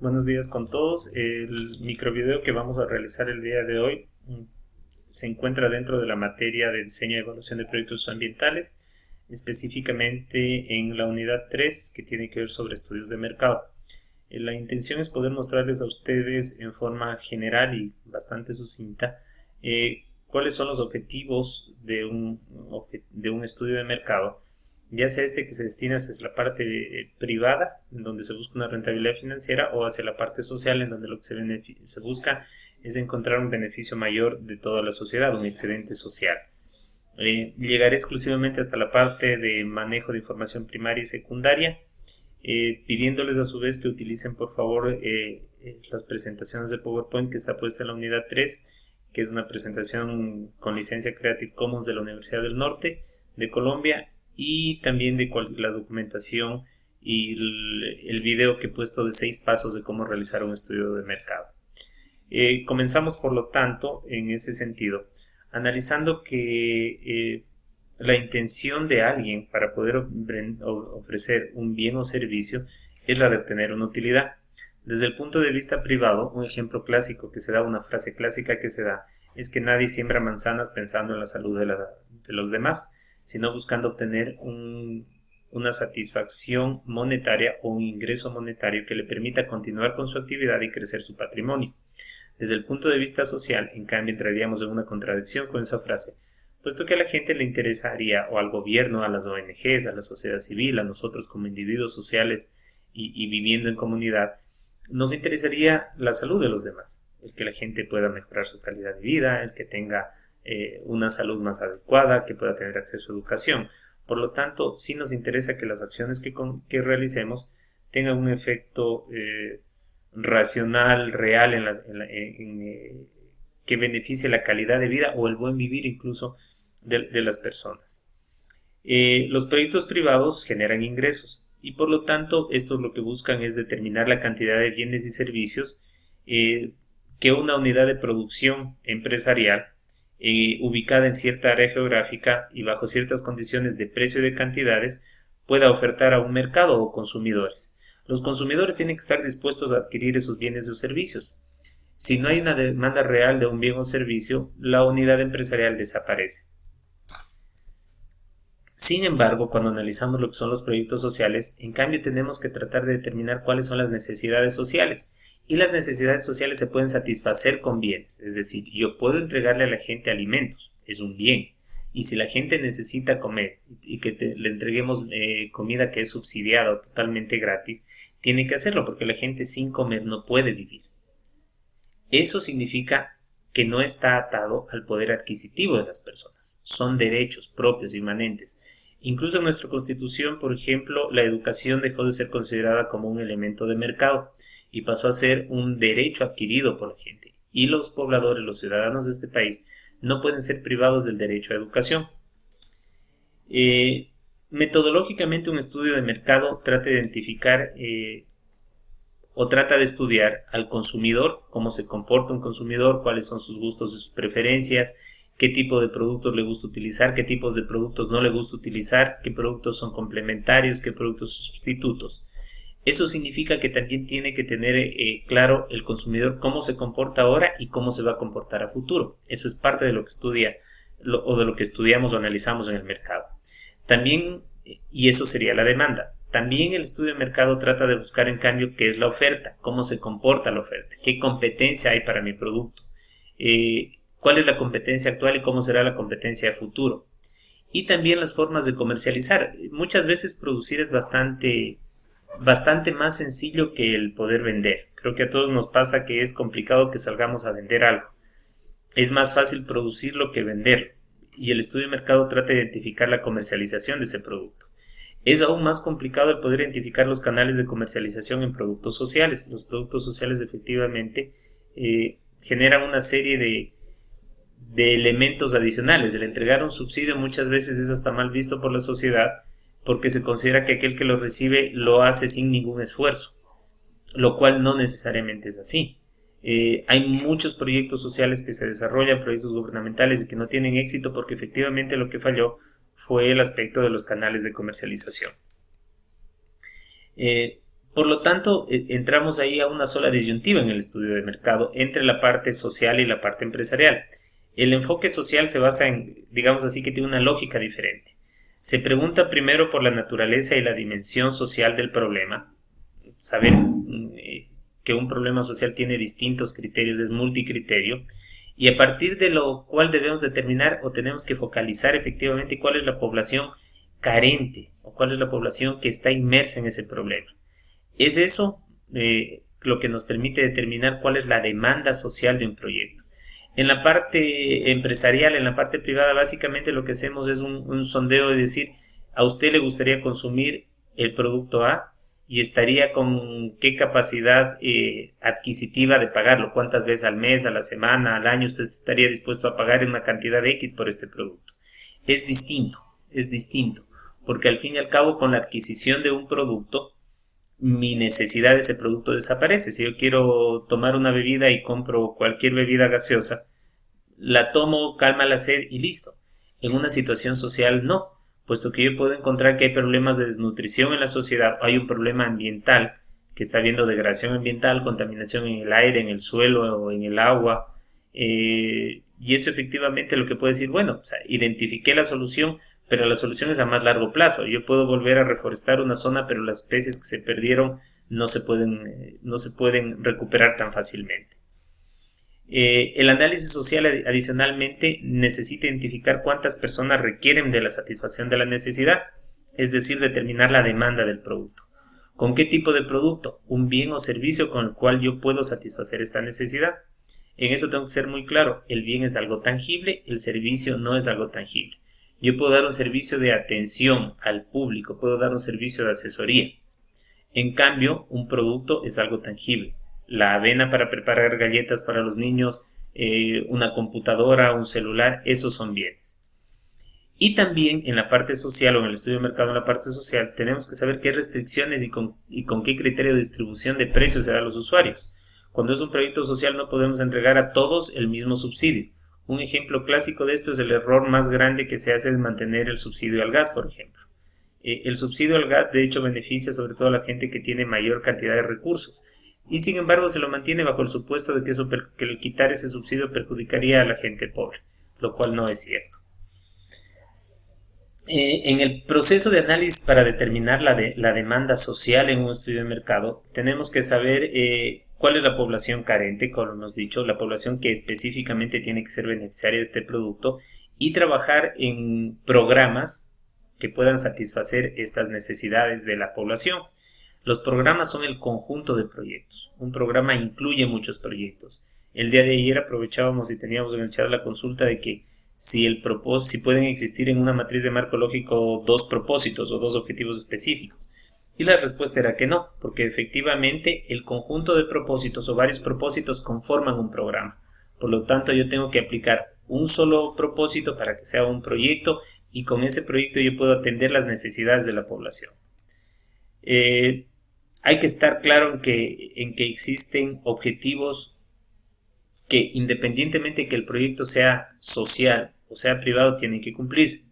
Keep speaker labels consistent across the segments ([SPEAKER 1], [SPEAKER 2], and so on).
[SPEAKER 1] Buenos días con todos. El microvideo que vamos a realizar el día de hoy se encuentra dentro de la materia de diseño y evaluación de proyectos ambientales, específicamente en la unidad 3 que tiene que ver sobre estudios de mercado. La intención es poder mostrarles a ustedes en forma general y bastante sucinta cuáles son los objetivos de un estudio de mercado, ya sea este que se destina hacia la parte privada, en donde se busca una rentabilidad financiera, o hacia la parte social, en donde lo que se busca es encontrar un beneficio mayor de toda la sociedad, un excedente social. Llegaré exclusivamente hasta la parte de manejo de información primaria y secundaria, pidiéndoles a su vez que utilicen por favor las presentaciones de PowerPoint que está puesta en la unidad 3, que es una presentación con licencia Creative Commons de la Universidad del Norte de Colombia, y también de la documentación y el video que he puesto de 6 pasos de cómo realizar un estudio de mercado. Comenzamos por lo tanto en ese sentido, analizando que la intención de alguien para poder ofrecer un bien o servicio es la de obtener una utilidad. Desde el punto de vista privado, un ejemplo clásico que se da, una frase clásica que se da, es que nadie siembra manzanas pensando en la salud de los demás, sino buscando obtener una satisfacción monetaria o un ingreso monetario que le permita continuar con su actividad y crecer su patrimonio. Desde el punto de vista social, en cambio, entraríamos en una contradicción con esa frase, puesto que a la gente le interesaría, o al gobierno, a las ONGs, a la sociedad civil, a nosotros como individuos sociales y viviendo en comunidad, nos interesaría la salud de los demás, el que la gente pueda mejorar su calidad de vida, el que tenga una salud más adecuada, que pueda tener acceso a educación. Por lo tanto, sí nos interesa que las acciones que realicemos tengan un efecto racional, real, que beneficie la calidad de vida o el buen vivir incluso de las personas. Los proyectos privados generan ingresos y por lo tanto estos lo que buscan es determinar la cantidad de bienes y servicios que una unidad de producción empresarial ubicada en cierta área geográfica y bajo ciertas condiciones de precio y de cantidades pueda ofertar a un mercado o consumidores. Los consumidores tienen que estar dispuestos a adquirir esos bienes o servicios. Si no hay una demanda real de un bien o servicio, la unidad empresarial desaparece. Sin embargo, cuando analizamos lo que son los proyectos sociales, en cambio tenemos que tratar de determinar cuáles son las necesidades sociales. Y las necesidades sociales se pueden satisfacer con bienes. Es decir, yo puedo entregarle a la gente alimentos, es un bien. Y si la gente necesita comer y que le entreguemos comida que es subsidiada o totalmente gratis, tiene que hacerlo porque la gente sin comer no puede vivir. Eso significa que no está atado al poder adquisitivo de las personas. Son derechos propios, inmanentes. Incluso en nuestra Constitución, por ejemplo, la educación dejó de ser considerada como un elemento de mercado y pasó a ser un derecho adquirido por la gente. Y los pobladores, los ciudadanos de este país, no pueden ser privados del derecho a educación. Metodológicamente, un estudio de mercado trata de identificar o trata de estudiar al consumidor, cómo se comporta un consumidor, cuáles son sus gustos y sus preferencias, qué tipo de productos le gusta utilizar, qué tipos de productos no le gusta utilizar, qué productos son complementarios, qué productos son sustitutos. Eso significa que también tiene que tener claro el consumidor cómo se comporta ahora y cómo se va a comportar a futuro. Eso es parte de lo que estudia o de lo que estudiamos o analizamos en el mercado. También, y eso sería la demanda. También el estudio de mercado trata de buscar en cambio qué es la oferta, cómo se comporta la oferta, qué competencia hay para mi producto, cuál es la competencia actual y cómo será la competencia de futuro. Y también las formas de comercializar. Muchas veces producir es bastante más sencillo que el poder vender. Creo que a todos nos pasa que es complicado que salgamos a vender algo. Es más fácil producirlo que venderlo. Y el estudio de mercado trata de identificar la comercialización de ese producto. Es aún más complicado el poder identificar los canales de comercialización en productos sociales. Los productos sociales efectivamente generan una serie de elementos adicionales. El entregar un subsidio muchas veces es hasta mal visto por la sociedad porque se considera que aquel que lo recibe lo hace sin ningún esfuerzo, lo cual no necesariamente es así. Hay muchos proyectos sociales que se desarrollan, proyectos gubernamentales y que no tienen éxito porque efectivamente lo que falló fue el aspecto de los canales de comercialización. Por lo tanto, entramos ahí a una sola disyuntiva en el estudio de mercado entre la parte social y la parte empresarial. El enfoque social se basa en, digamos así, que tiene una lógica diferente. Se pregunta primero por la naturaleza y la dimensión social del problema. Saber que un problema social tiene distintos criterios, es multicriterio, y a partir de lo cual debemos determinar o tenemos que focalizar efectivamente cuál es la población carente o cuál es la población que está inmersa en ese problema. Es eso lo que nos permite determinar cuál es la demanda social de un proyecto. En la parte empresarial, en la parte privada, básicamente lo que hacemos es un sondeo de decir, a usted le gustaría consumir el producto A y estaría con qué capacidad adquisitiva de pagarlo, cuántas veces al mes, a la semana, al año usted estaría dispuesto a pagar una cantidad de X por este producto. Es distinto, porque al fin y al cabo con la adquisición de un producto, mi necesidad de ese producto desaparece. Si yo quiero tomar una bebida y compro cualquier bebida gaseosa, la tomo, calma la sed y listo. En una situación social no, puesto que yo puedo encontrar que hay problemas de desnutrición en la sociedad, hay un problema ambiental, que está habiendo degradación ambiental, contaminación en el aire, en el suelo o en el agua, y eso efectivamente lo que puede decir, bueno, o sea, identifiqué la solución, pero la solución es a más largo plazo. Yo puedo volver a reforestar una zona, pero las especies que se perdieron no se pueden recuperar tan fácilmente. El análisis social adicionalmente necesita identificar cuántas personas requieren de la satisfacción de la necesidad, es decir, determinar la demanda del producto. ¿Con qué tipo de producto? Un bien o servicio con el cual yo puedo satisfacer esta necesidad. En eso tengo que ser muy claro, el bien es algo tangible, el servicio no es algo tangible. Yo puedo dar un servicio de atención al público, puedo dar un servicio de asesoría. En cambio, un producto es algo tangible. La avena para preparar galletas para los niños, una computadora, un celular, esos son bienes. Y también en la parte social o en el estudio de mercado en la parte social tenemos que saber qué restricciones y con qué criterio de distribución de precios se da a los usuarios. Cuando es un proyecto social no podemos entregar a todos el mismo subsidio. Un ejemplo clásico de esto es el error más grande que se hace es mantener el subsidio al gas, por ejemplo. El subsidio al gas de hecho beneficia sobre todo a la gente que tiene mayor cantidad de recursos y sin embargo se lo mantiene bajo el supuesto de que el quitar ese subsidio perjudicaría a la gente pobre, lo cual no es cierto. En el proceso de análisis para determinar la demanda social en un estudio de mercado tenemos que saber cuál es la población carente, como hemos dicho, la población que específicamente tiene que ser beneficiaria de este producto y trabajar en programas que puedan satisfacer estas necesidades de la población. Los programas son el conjunto de proyectos. Un programa incluye muchos proyectos. El día de ayer aprovechábamos y teníamos en el chat la consulta de que si pueden existir en una matriz de marco lógico dos propósitos o dos objetivos específicos. Y la respuesta era que no, porque efectivamente el conjunto de propósitos o varios propósitos conforman un programa. Por lo tanto, yo tengo que aplicar un solo propósito para que sea un proyecto y con ese proyecto yo puedo atender las necesidades de la población. Hay que estar claro en que existen objetivos que independientemente que el proyecto sea social o sea privado tienen que cumplirse.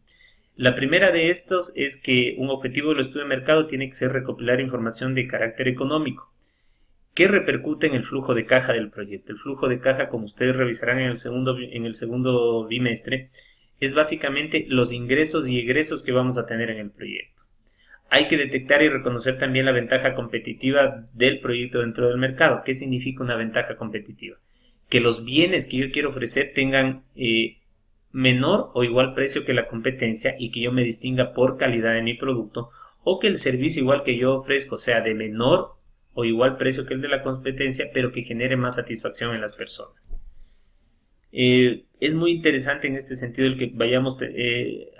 [SPEAKER 1] La primera de estos es que un objetivo del estudio de mercado tiene que ser recopilar información de carácter económico. ¿Qué repercute en el flujo de caja del proyecto? El flujo de caja, como ustedes revisarán en el segundo bimestre, es básicamente los ingresos y egresos que vamos a tener en el proyecto. Hay que detectar y reconocer también la ventaja competitiva del proyecto dentro del mercado. ¿Qué significa una ventaja competitiva? Que los bienes que yo quiero ofrecer tengan menor o igual precio que la competencia y que yo me distinga por calidad de mi producto, o que el servicio igual que yo ofrezco sea de menor o igual precio que el de la competencia, pero que genere más satisfacción en las personas. Es muy interesante en este sentido el que vayamos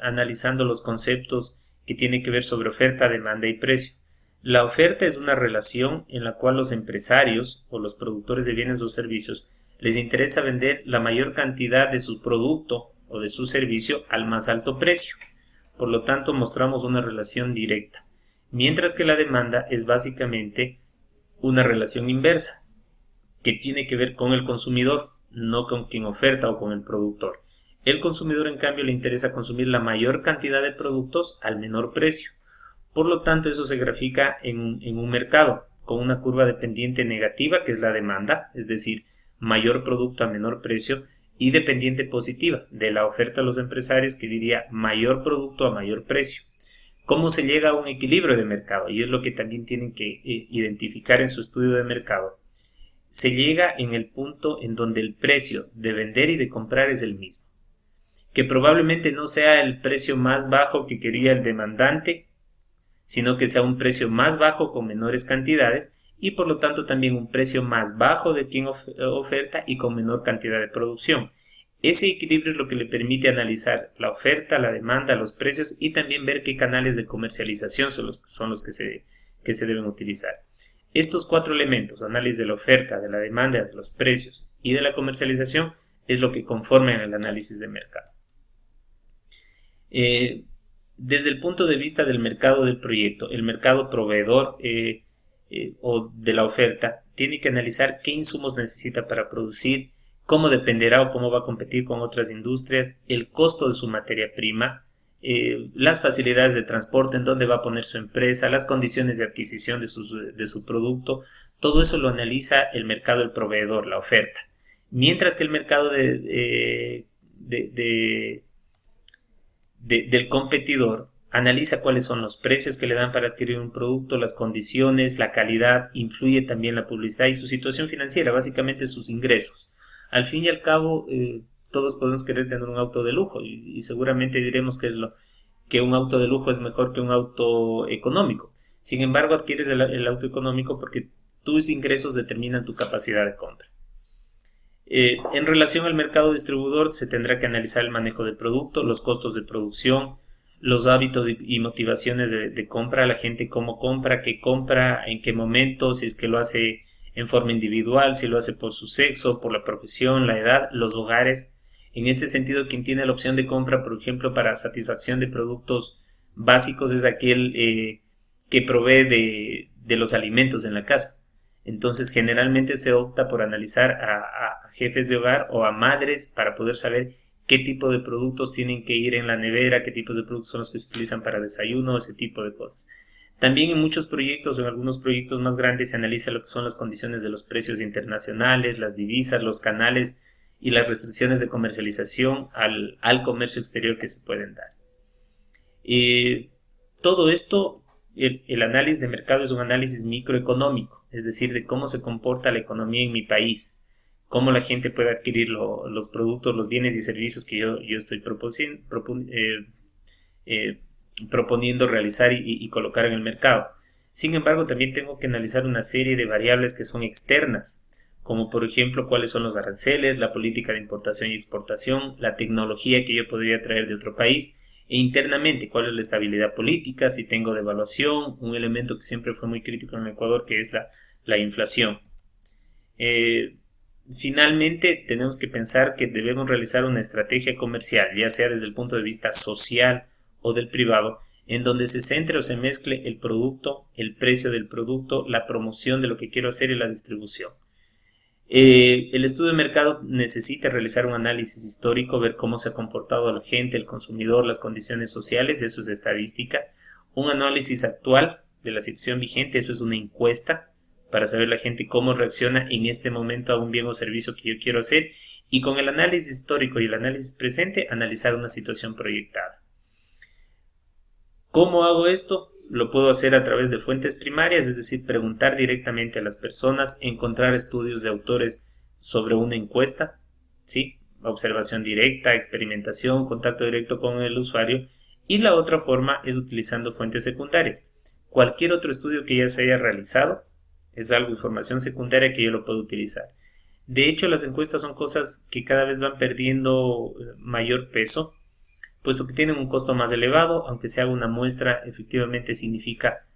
[SPEAKER 1] analizando los conceptos que tienen que ver sobre oferta, demanda y precio. La oferta es una relación en la cual los empresarios o los productores de bienes o servicios les interesa vender la mayor cantidad de su producto o de su servicio al más alto precio. Por lo tanto, mostramos una relación directa. Mientras que la demanda es básicamente una relación inversa, que tiene que ver con el consumidor, no con quien oferta o con el productor. El consumidor, en cambio, le interesa consumir la mayor cantidad de productos al menor precio. Por lo tanto, eso se grafica en un mercado. con una curva de pendiente negativa, que es la demanda, es decir, mayor producto a menor precio, y de pendiente positiva, de la oferta a los empresarios, que diría mayor producto a mayor precio. ¿Cómo se llega a un equilibrio de mercado? Y es lo que también tienen que identificar en su estudio de mercado. Se llega en el punto en donde el precio de vender y de comprar es el mismo, que probablemente no sea el precio más bajo que quería el demandante, sino que sea un precio más bajo con menores cantidades y por lo tanto también un precio más bajo de quien oferta y con menor cantidad de producción. Ese equilibrio es lo que le permite analizar la oferta, la demanda, los precios y también ver qué canales de comercialización son los que se deben utilizar. Estos 4 elementos, análisis de la oferta, de la demanda, de los precios y de la comercialización, es lo que conforman el análisis de mercado. Desde el punto de vista del mercado del proyecto, el mercado proveedor o de la oferta tiene que analizar qué insumos necesita para producir, cómo dependerá o cómo va a competir con otras industrias, el costo de su materia prima, las facilidades de transporte, en dónde va a poner su empresa, las condiciones de adquisición de su producto. Todo eso lo analiza el mercado del proveedor, la oferta. Mientras que el mercado del competidor analiza cuáles son los precios que le dan para adquirir un producto, las condiciones, la calidad, influye también la publicidad y su situación financiera, básicamente sus ingresos. Al fin y al cabo, todos podemos querer tener un auto de lujo y seguramente diremos que un auto de lujo es mejor que un auto económico. Sin embargo, adquieres el auto económico porque tus ingresos determinan tu capacidad de compra. En relación al mercado distribuidor, se tendrá que analizar el manejo del producto, los costos de producción, los hábitos y motivaciones de compra, la gente cómo compra, qué compra, en qué momento, si es que lo hace en forma individual, si lo hace por su sexo, por la profesión, la edad, los hogares. En este sentido, quien tiene la opción de compra, por ejemplo, para satisfacción de productos básicos es aquel que provee de los alimentos en la casa. Entonces, generalmente se opta por analizar a jefes de hogar o a madres para poder saber qué tipo de productos tienen que ir en la nevera, qué tipos de productos son los que se utilizan para desayuno, ese tipo de cosas. También en muchos proyectos o en algunos proyectos más grandes se analiza lo que son las condiciones de los precios internacionales, las divisas, los canales y las restricciones de comercialización al comercio exterior que se pueden dar. Todo esto, el análisis de mercado es un análisis microeconómico, es decir, de cómo se comporta la economía en mi país, cómo la gente puede adquirir los productos, los bienes y servicios que yo estoy proponiendo realizar y colocar en el mercado. Sin embargo, también tengo que analizar una serie de variables que son externas, como por ejemplo cuáles son los aranceles, la política de importación y exportación, la tecnología que yo podría traer de otro país, e internamente cuál es la estabilidad política, si tengo devaluación, un elemento que siempre fue muy crítico en el Ecuador, que es la inflación. Finalmente, tenemos que pensar que debemos realizar una estrategia comercial, ya sea desde el punto de vista social o del privado, en donde se centre o se mezcle el producto, el precio del producto, la promoción de lo que quiero hacer y la distribución. El estudio de mercado necesita realizar un análisis histórico, ver cómo se ha comportado la gente, el consumidor, las condiciones sociales, eso es estadística. Un análisis actual de la situación vigente, eso es una encuesta para saber la gente cómo reacciona en este momento a un bien o servicio que yo quiero hacer, y con el análisis histórico y el análisis presente, analizar una situación proyectada. ¿Cómo hago esto? Lo puedo hacer a través de fuentes primarias, es decir, preguntar directamente a las personas, encontrar estudios de autores sobre una encuesta, ¿sí? Observación directa, experimentación, contacto directo con el usuario, y la otra forma es utilizando fuentes secundarias. Cualquier otro estudio que ya se haya realizado es algo, información secundaria que yo lo puedo utilizar. De hecho, las encuestas son cosas que cada vez van perdiendo mayor peso, puesto que tienen un costo más elevado, aunque se haga una muestra, efectivamente significa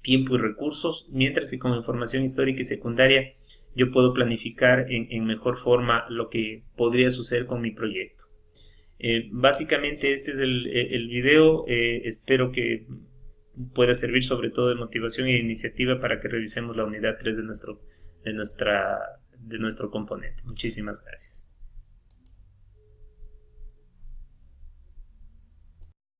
[SPEAKER 1] tiempo y recursos, mientras que con información histórica y secundaria yo puedo planificar en mejor forma lo que podría suceder con mi proyecto. Básicamente este es el video, espero que pueda servir sobre todo de motivación e iniciativa para que revisemos la unidad 3 de nuestro componente. Muchísimas gracias.